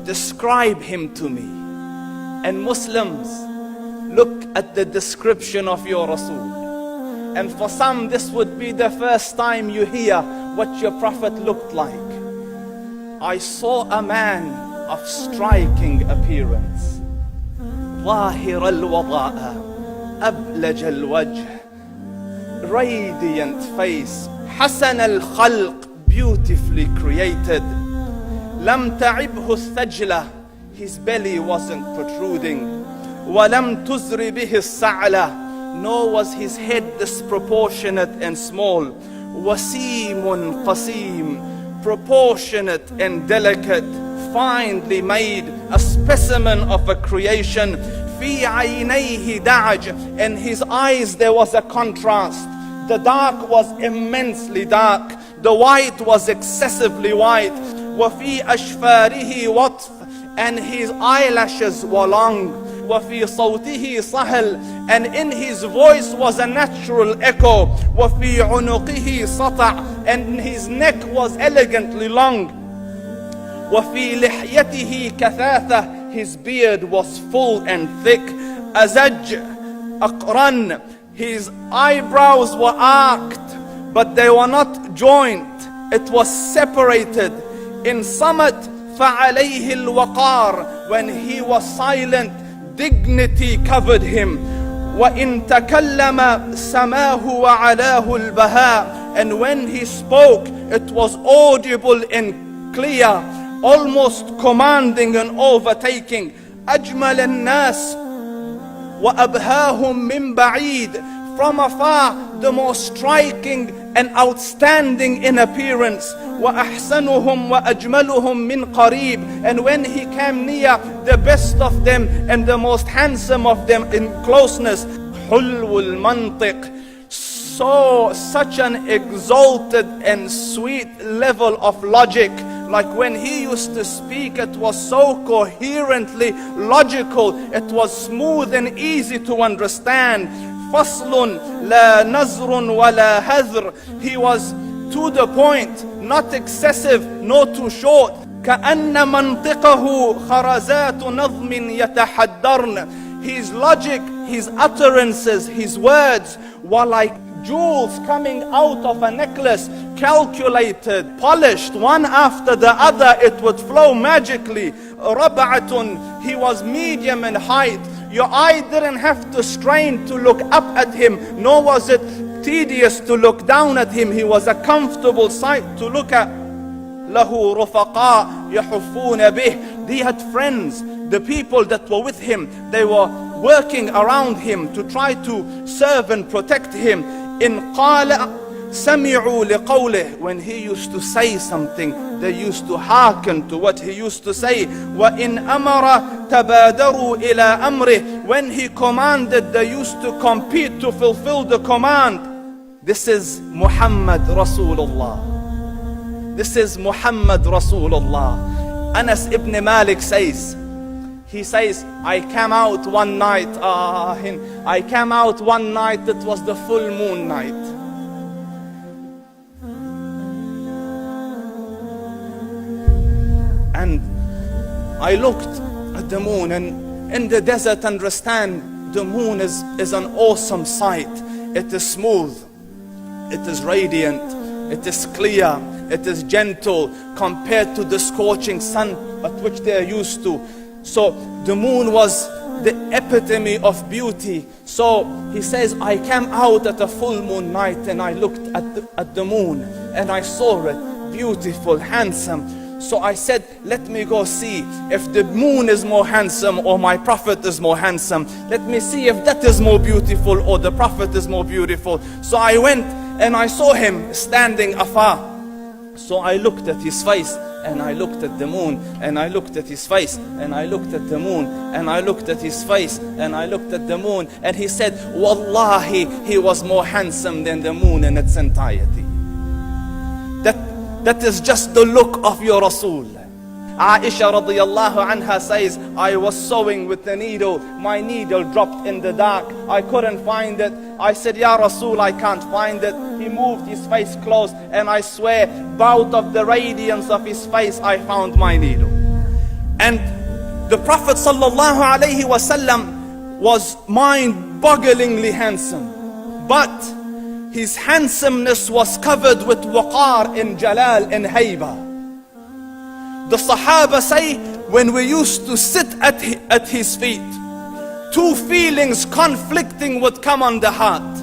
describe him to me. And Muslims, look at the description of your Rasul. And for some, this would be the first time you hear what your Prophet looked like. I saw a man of striking appearance. ظاهر الوضاء أبلج الوجه, radiant face, حسن الخلق, beautifully created. لم تعبه الثجلة, his belly wasn't protruding. ولم تزر به السعلة, nor was his head disproportionate and small. وسيم قسيم, proportionate and delicate, finely made, a specimen of a creation. في عينيه دعج, in his eyes there was a contrast. The dark was immensely dark, the white was excessively white. وفي أشفاره وطف, and his eyelashes were long. وفي صوته صهل, and in his voice was a natural echo. وفي عنقه سطع, and his neck was elegantly long. وفي لحيته كثاثة, his beard was full and thick. أزج أقرن, his eyebrows were arched, but they were not joined. It was separated. In Samat فعليه الوقار, when he was silent, dignity covered him. وإن تكلم سماه وعلاه البهاء, and when he spoke, it was audible and clear, almost commanding and overtaking. أجمل الناس وأبهاهم من بعيد, from afar the most striking and outstanding in appearance. وأحسنهم وأجملهم من قريب, and when he came near, the best of them and the most handsome of them in closeness. حلو المنطق, such an exalted and sweet level of logic. Like when he used to speak, it was so coherently logical, it was smooth and easy to understand. فصل لا نزر ولا هذر, he was to the point, not excessive, nor too short. كأن منطقه خرزات نظم يتحدرن, his logic, his utterances, his words were like jewels coming out of a necklace, calculated, polished, one after the other, it would flow magically. ربعة, he was medium in height. Your eye didn't have to strain to look up at him, nor was it tedious to look down at him. He was a comfortable sight to look at. له رفقاء يحفون به, he had friends, the people that were with him, they were working around him to try to serve and protect him. إن قال سمعوا لقوله, when he used to say something, they used to hearken to what he used to say. وإن أمر تبادروا إلى أمره, when he commanded, they used to compete to fulfill the command. This is Muhammad Rasulullah. This is Muhammad Rasulullah. Anas ibn Malik says, he says, I came out one night, it was the full moon night. And I looked at the moon, and in the desert, understand, the moon is an awesome sight. It is smooth, it is radiant, it is clear, it is gentle compared to the scorching sun at which they are used to. So the moon was the epitome of beauty. So he says, I came out at a full moon night and I looked at the moon and I saw it, beautiful, handsome. So I said, let me go see if the moon is more handsome or my Prophet is more handsome. Let me see if that is more beautiful or the Prophet is more beautiful. So I went and I saw him standing afar. So I looked at his face and I looked at the moon, and I looked at his face, and I looked at the moon, and I looked at his face, and I looked at the moon, and he said, Wallahi, he was more handsome than the moon in its entirety. That is just the look of your Rasul. Aisha radiyallahu anha says, I was sewing with the needle, my needle dropped in the dark, I couldn't find it. I said, Ya Rasul, I can't find it. He moved his face close, and I swear, out of the radiance of his face, I found my needle. And the Prophet sallallahu alaihi wasallam was mind-bogglingly handsome, but his handsomeness was covered with waqar and jalal and hayba. The Sahaba say, when we used to sit at his feet, two feelings conflicting would come on the heart.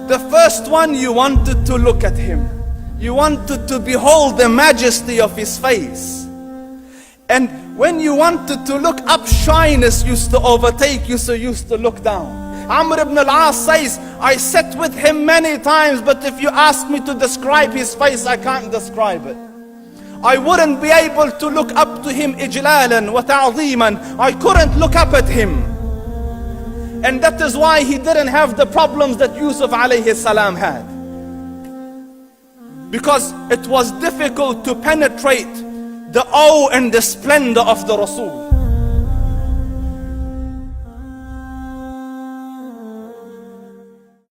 The first one, you wanted to look at him. You wanted to behold the majesty of his face. And when you wanted to look up, shyness used to overtake you, so you used to look down. Amr ibn al-As says, I sat with him many times, but if you ask me to describe his face, I can't describe it. I wouldn't be able to look up to him ijlalan wa ta'zeeman. I couldn't look up at him. And that is why he didn't have the problems that Yusuf alayhi salam had. Because it was difficult to penetrate the awe and the splendor of the Rasul.